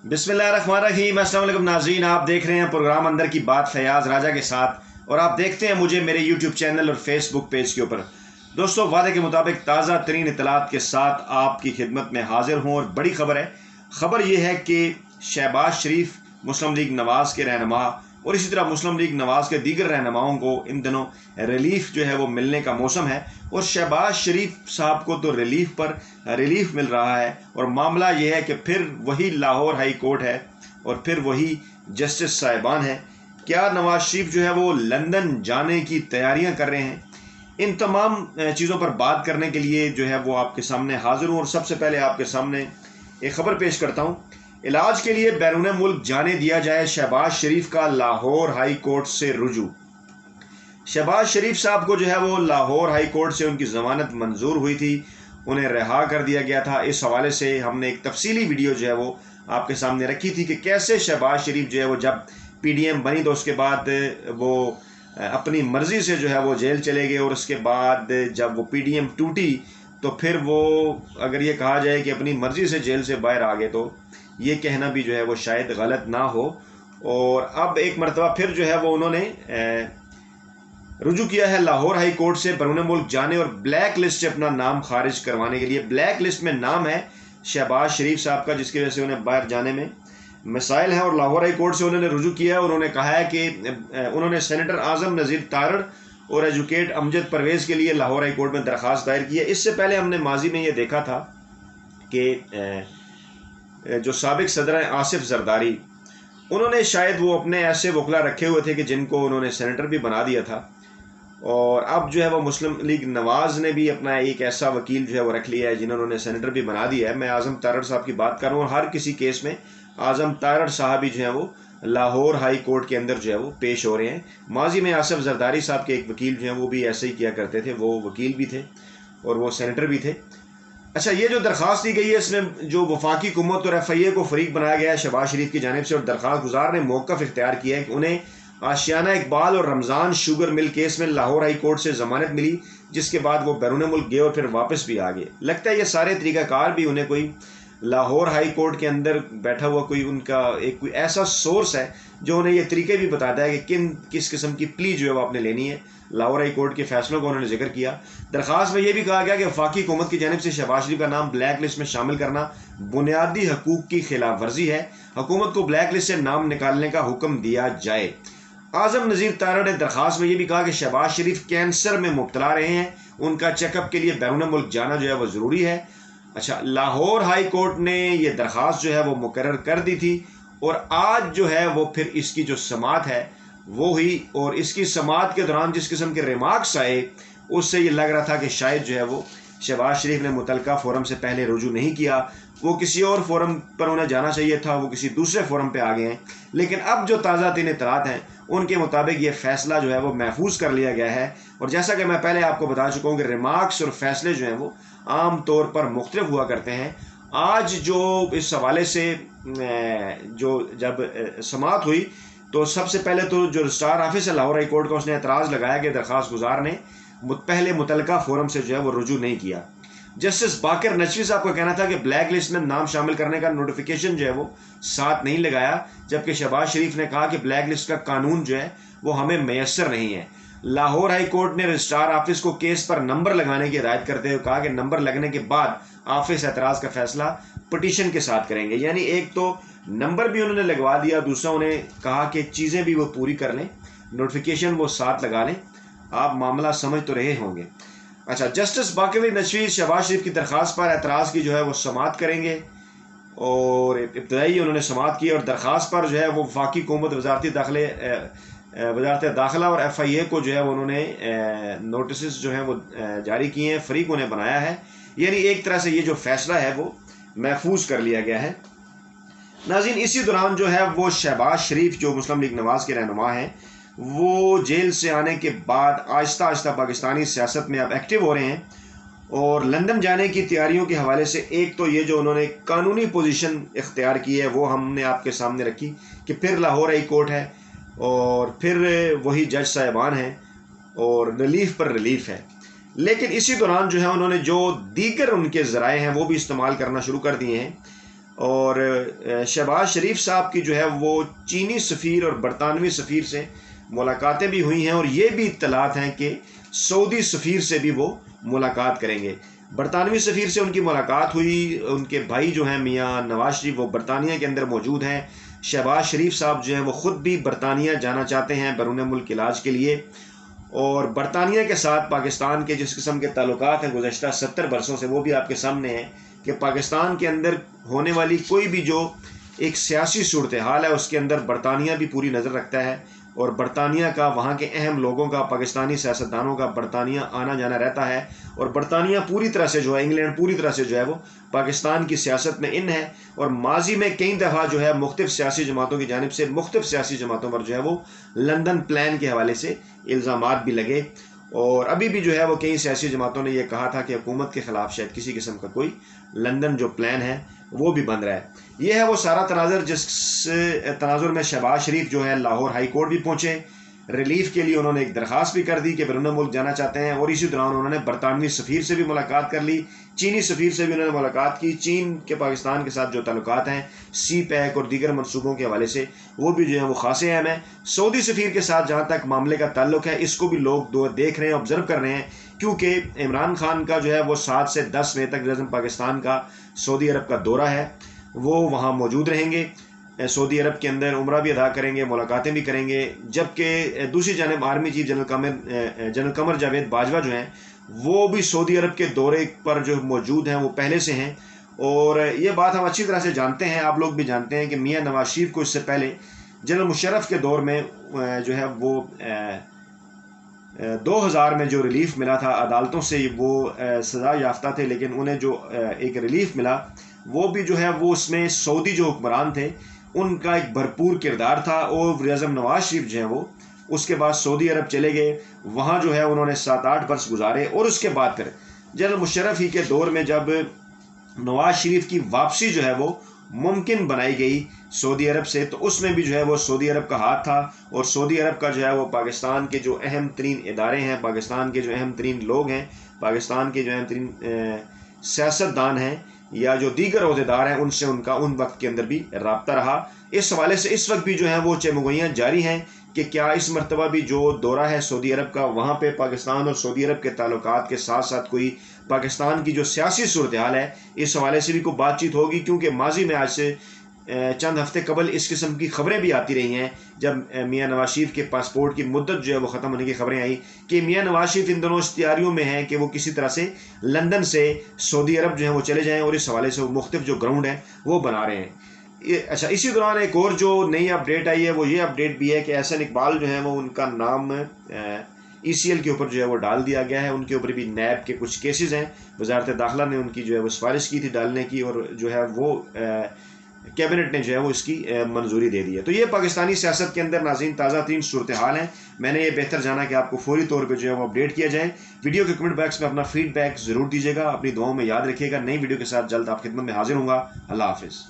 बिस्मिल्लाहिर्रहमानिर्रहीम। अस्सलाम वालेकुम नाज़रीन, आप देख रहे हैं प्रोग्राम अंदर की बात फैयाज़ राजा के साथ और आप देखते हैं मुझे मेरे यूट्यूब चैनल और फेसबुक पेज के ऊपर। दोस्तों, वादे के मुताबिक ताज़ा तरीन इत्तलात के साथ आपकी खिदमत में हाजिर हूँ और बड़ी खबर है। खबर यह है कि शहबाज शरीफ मुस्लिम लीग नवाज़ के रहनुमा और इसी तरह मुस्लिम लीग नवाज़ के दीगर रहनुमाओं को इन दिनों रिलीफ जो है वो मिलने का मौसम है और शहबाज शरीफ साहब को तो रिलीफ पर रिलीफ मिल रहा है। और मामला यह है कि फिर वही लाहौर हाई कोर्ट है और फिर वही जस्टिस साहिबान है। क्या नवाज शरीफ जो है वो लंदन जाने की तैयारियां कर रहे हैं? इन तमाम चीज़ों पर बात करने के लिए जो है वो आपके सामने हाजिर हूँ और सबसे पहले आपके सामने एक खबर पेश करता हूँ। इलाज के लिए बैरून मुल्क जाने दिया जाए, शहबाज शरीफ का लाहौर हाई कोर्ट से रुजू। शहबाज शरीफ साहब को जो है वो लाहौर हाई कोर्ट से उनकी ज़मानत मंजूर हुई थी, उन्हें रिहा कर दिया गया था। इस हवाले से हमने एक तफसीली वीडियो जो है वो आपके सामने रखी थी कि कैसे शहबाज शरीफ जो है वो जब PDM बनी तो उसके बाद वो अपनी मर्ज़ी से जो है वो जेल चले गए और उसके बाद जब वो PDM टूटी तो फिर वो अगर ये कहा जाए कि अपनी मर्ज़ी से जेल से बाहर आ गए तो ये कहना भी जो है वो शायद गलत ना हो। और अब एक मरतबा फिर जो है वो उन्होंने रुजू किया है लाहौर हाई कोर्ट से बैरून मुल्क जाने और ब्लैक लिस्ट से अपना नाम खारिज करवाने के लिए। ब्लैक लिस्ट में नाम है शहबाज शरीफ साहब का, जिसकी वजह से उन्हें बाहर जाने में मसाइल हैं और लाहौर हाई कोर्ट से उन्होंने रुजू किया है। उन्होंने कहा है कि उन्होंने सेनेटर आज़म नज़ीर तारड़ और एजुकेट अमजद परवेज़ के लिए लाहौर हाई कोर्ट में दरख्वास्त दायर की है। इससे पहले हमने माजी में ये देखा था कि जो साबिक सदर हैं आसिफ जरदारी, उन्होंने शायद वो अपने ऐसे वकला रखे हुए थे कि जिनको उन्होंने सेनेटर भी बना दिया था। और अब जो है वो मुस्लिम लीग नवाज़ ने भी अपना एक ऐसा वकील जो है वो रख लिया है जिन्होंने सेनेटर भी बना दिया है। मैं आज़म तारड़ साहब की बात कर रहा हूँ और हर किसी केस में आज़म तारड़ साहब ही जो है वो लाहौर हाई कोर्ट के अंदर जो है वो पेश हो रहे हैं। माजी में आसिफ जरदारी साहब के एक वकील जो हैं वो भी ऐसे ही किया करते थे, वो वकील भी थे और वो सेनेटर भी थे। अच्छा, ये जो दरख्वास्त दी गई है इसमें जो वफाकी हुकूमत और FIA को फरीक बनाया गया है शहबाज शरीफ की जानिब से और दरख्वास्त गुजार ने मौक़िफ़ इख्तियार किया है कि उन्हें आशियाना इकबाल और रमज़ान शुगर मिल केस में लाहौर हाई कोर्ट से ज़मानत मिली, जिसके बाद वो बैरून मुल्क गए और फिर वापस भी आ गए। लगता है ये सारे तरीक़ाकार भी उन्हें कोई लाहौर हाई कोर्ट के अंदर बैठा हुआ कोई उनका एक कोई ऐसा सोर्स है जो उन्हें ये तरीके भी बताता है कि किस किस्म की प्ली जो है वो आपने लेनी है। लाहौर हाई कोर्ट के फैसलों का उन्होंने जिक्र किया। दरख्वास्त में यह भी कहा गया कि वफाकी हुकूमत की जानिब से शहबाज शरीफ का नाम ब्लैक लिस्ट में शामिल करना बुनियादी हकूक़ की खिलाफ वर्जी है, हुकूमत को ब्लैक लिस्ट से नाम निकालने का हुक्म दिया जाए। आज़म नज़ीर तारड़ ने दरख्वास्त में यह भी कहा कि शहबाज शरीफ कैंसर में मुब्तला रहे हैं, उनका चेकअप के लिए बैरून मुल्क जाना जो है वो ज़रूरी है। अच्छा, लाहौर हाई कोर्ट ने यह दरख्वास्त जो है वो मुकर्रर कर दी थी और आज जो है वो फिर इसकी जो समात है वो हुई और इसकी समात के दौरान जिस किस्म के रिमार्क्स आए उससे ये लग रहा था कि शायद जो है वो शहबाज शरीफ ने मुतलका फोरम से पहले रुजू नहीं किया, वो किसी और फोरम पर उन्हें जाना चाहिए था, वो किसी दूसरे फोरम पे आ गए हैं। लेकिन अब जो ताज़ा तीन इत्तलात हैं उनके मुताबिक ये फ़ैसला जो है वो महफूज कर लिया गया है। और जैसा कि मैं पहले आपको बता चुका हूँ कि रिमार्क्स और फैसले जो हैं वो आम तौर पर मुख्तलिफ हुआ करते हैं। आज जो इस हवाले से जो जब समात हुई तो सबसे पहले तो जो रजिस्ट्रार ऑफिस है लाहौर हाई कोर्ट का, उसने एतराज़ लगाया कि दरख्वास्त गुजार ने पहले मुतलका फोरम से जो है वो रुजू नहीं किया। जस्टिस बाकर नचवी साहब का कहना था कि ब्लैक लिस्ट में नाम शामिल करने का नोटिफिकेशन जो है वो साथ नहीं लगाया, जबकि शहबाज शरीफ ने कहा कि ब्लैक लिस्ट का कानून जो है वो हमें मैसर नहीं है। लाहौर हाई कोर्ट ने रजिस्ट्रार ऑफिस को केस पर नंबर लगाने की हिदायत करते हुए कहा कि नंबर लगने के बाद ऑफिस एतराज़ का फैसला पटिशन के साथ करेंगे। यानी एक तो नंबर भी उन्होंने लगवा दिया, दूसरा उन्हें कहा कि चीज़ें भी वो पूरी कर लें, नोटिफिकेशन वो साथ लगा लें। आप मामला समझ तो रहे होंगे। अच्छा, जस्टिस बाकर नचवी शहबाज शरीफ की दरख्वास्त पर एतराज़ की जो है वो समात करेंगे और इब्तदाई उन्होंने समात की और दरख्वास्त पर जो है वो वफाकी हुकूमत वजारत दाखिला और FIA को जो है वो उन्होंने नोटिस जो हैं वो जारी किए हैं, फरीक उन्हें बनाया है। यानी एक तरह से ये जो फैसला है वो महफूज कर लिया गया है। नाज़रीन, इसी दौरान जो है वो शहबाज शरीफ जो मुस्लिम लीग नवाज़ के रहनुमा हैं वो जेल से आने के बाद आहिस्ता आहिस्ता पाकिस्तानी सियासत में अब एक्टिव हो रहे हैं और लंदन जाने की तैयारियों के हवाले से एक तो ये जो उन्होंने कानूनी पोजीशन इख्तियार की है वो हमने आपके सामने रखी कि फिर लाहौर हाई कोर्ट है और फिर वही जज साहिबान हैं और रिलीफ पर रिलीफ है। लेकिन इसी दौरान जो है उन्होंने जो दीगर उनके ज़राए हैं वो भी इस्तेमाल करना शुरू कर दिए हैं। اور شہباز شریف صاحب کی جو ہے وہ چینی سفیر اور برطانوی سفیر سے ملاقاتیں بھی ہوئی ہیں، اور یہ بھی اطلاعات ہیں کہ سعودی سفیر سے بھی وہ ملاقات کریں گے۔ برطانوی سفیر سے ان کی ملاقات ہوئی، ان کے بھائی جو ہیں میاں نواز شریف وہ برطانیہ کے اندر موجود ہیں۔ شہباز شریف صاحب جو ہیں وہ خود بھی برطانیہ جانا چاہتے ہیں بیرون ملک علاج کے لیے، اور برطانیہ کے ساتھ پاکستان کے جس قسم کے تعلقات ہیں گزشتہ 70 برسوں سے، وہ بھی آپ کے سامنے ہیں کہ پاکستان کے اندر ہونے والی کوئی بھی جو ایک سیاسی صورتحال ہے اس کے اندر برطانیہ بھی پوری نظر رکھتا ہے، اور برطانیہ کا، وہاں کے اہم لوگوں کا، پاکستانی سیاستدانوں کا برطانیہ آنا جانا رہتا ہے، اور برطانیہ پوری طرح سے جو ہے، انگلینڈ پوری طرح سے جو ہے وہ پاکستان کی سیاست میں ان ہے، اور ماضی میں کئی دفعہ جو ہے مختلف سیاسی جماعتوں کی جانب سے مختلف سیاسی جماعتوں پر جو ہے وہ لندن پلان کے حوالے سے الزامات بھی لگے، اور ابھی بھی جو ہے وہ کئی سیاسی جماعتوں نے یہ کہا تھا کہ حکومت کے خلاف شاید کسی قسم کا کوئی لندن جو پلان ہے وہ بھی بن رہا ہے۔ یہ ہے وہ سارا تناظر، جس تناظر میں شہباز شریف جو ہے لاہور ہائی کورٹ بھی پہنچے، ریلیف کے لیے انہوں نے ایک درخواست بھی کر دی کہ بیرون ملک جانا چاہتے ہیں، اور اسی دوران انہوں نے برطانوی سفیر سے بھی ملاقات کر لی، چینی سفیر سے بھی انہوں نے ملاقات کی، چین کے پاکستان کے ساتھ جو تعلقات ہیں سی پیک اور دیگر منصوبوں کے حوالے سے وہ بھی جو ہے وہ خاصے اہم ہیں۔ سعودی سفیر کے ساتھ جہاں تک معاملے کا تعلق ہے، اس کو بھی لوگ دیکھ رہے ہیں، آبزرو کر رہے ہیں، کیونکہ عمران خان کا جو ہے وہ 7 سے 10 مئی تک وزیر پاکستان کا سعودی عرب کا دورہ ہے، وہ وہاں موجود رہیں گے، سعودی عرب کے اندر عمرہ بھی ادا کریں گے، ملاقاتیں بھی کریں گے، جبکہ دوسری جانب army chief general Qamar Javed Bajwa جو ہیں وہ بھی سعودی عرب کے دورے پر جو موجود ہیں، وہ پہلے سے ہیں، اور یہ بات ہم اچھی طرح سے جانتے ہیں، آپ لوگ بھی جانتے ہیں کہ میاں نواز شریف کو اس سے پہلے جنرل مشرف کے دور میں جو ہے وہ 2000 میں جو ریلیف ملا تھا عدالتوں سے، وہ سزا یافتہ تھے، لیکن انہیں جو ایک ریلیف ملا وہ بھی جو ہے وہ اس میں سعودی جو حکمران تھے ان کا ایک بھرپور کردار تھا، اور وزیر اعظم نواز شریف جو ہیں وہ اس کے بعد سعودی عرب چلے گئے، وہاں جو ہے انہوں نے 7-8 برس گزارے، اور اس کے بعد پھر جنرل مشرف ہی کے دور میں جب نواز شریف کی واپسی جو ہے وہ ممکن بنائی گئی سعودی عرب سے، تو اس میں بھی جو ہے وہ سعودی عرب کا ہاتھ تھا، اور سعودی عرب کا جو ہے وہ پاکستان کے جو اہم ترین ادارے ہیں، پاکستان کے جو اہم ترین لوگ ہیں، پاکستان کے جو اہم ترین سیاستدان ہیں یا جو دیگر عہدیدار ہیں، ان سے ان کا ان وقت کے اندر بھی رابطہ رہا۔ اس حوالے سے اس وقت بھی جو ہیں وہ چمگوئیاں جاری ہیں کہ کیا اس مرتبہ بھی جو دورہ ہے سعودی عرب کا، وہاں پہ پاکستان اور سعودی عرب کے تعلقات کے ساتھ ساتھ کوئی پاکستان کی جو سیاسی صورتحال ہے اس حوالے سے بھی کوئی بات چیت ہوگی، کیونکہ ماضی میں آج سے چند ہفتے قبل اس قسم کی خبریں بھی آتی رہی ہیں، جب میاں نواز شریف کے پاسپورٹ کی مدت جو ہے وہ ختم ہونے کی خبریں آئیں کہ میاں نواز شریف ان دونوں تیاریوں میں ہیں کہ وہ کسی طرح سے لندن سے سعودی عرب جو ہے وہ چلے جائیں، اور اس حوالے سے وہ مختلف جو گراؤنڈ ہیں وہ بنا رہے ہیں۔ اچھا، اسی دوران ایک اور جو نئی اپڈیٹ آئی ہے وہ یہ اپڈیٹ بھی ہے کہ احسن اقبال جو ہیں وہ ان کا نام ECL کے اوپر جو ہے وہ ڈال دیا گیا ہے، ان کے اوپر بھی نیب کے کچھ کیسز ہیں، وزارت داخلہ نے ان کی جو ہے وہ سفارش کی تھی ڈالنے کی، اور جو ہے وہ کیبنٹ نے جو ہے وہ اس کی منظوری دے دی ہے۔ تو یہ پاکستانی سیاست کے اندر ناظرین تازہ ترین صورتحال ہیں، میں نے یہ بہتر جانا کہ آپ کو فوری طور پہ جو ہے وہ اپڈیٹ کیا جائے۔ ویڈیو کے کمنٹ باکس میں اپنا فیڈ بیک ضرور دیجیے گا، اپنی دعاؤں میں یاد رکھیے گا۔ نئی ویڈیو کے ساتھ جلد آپ خدمت میں حاضر ہوں گا۔ اللہ حافظ۔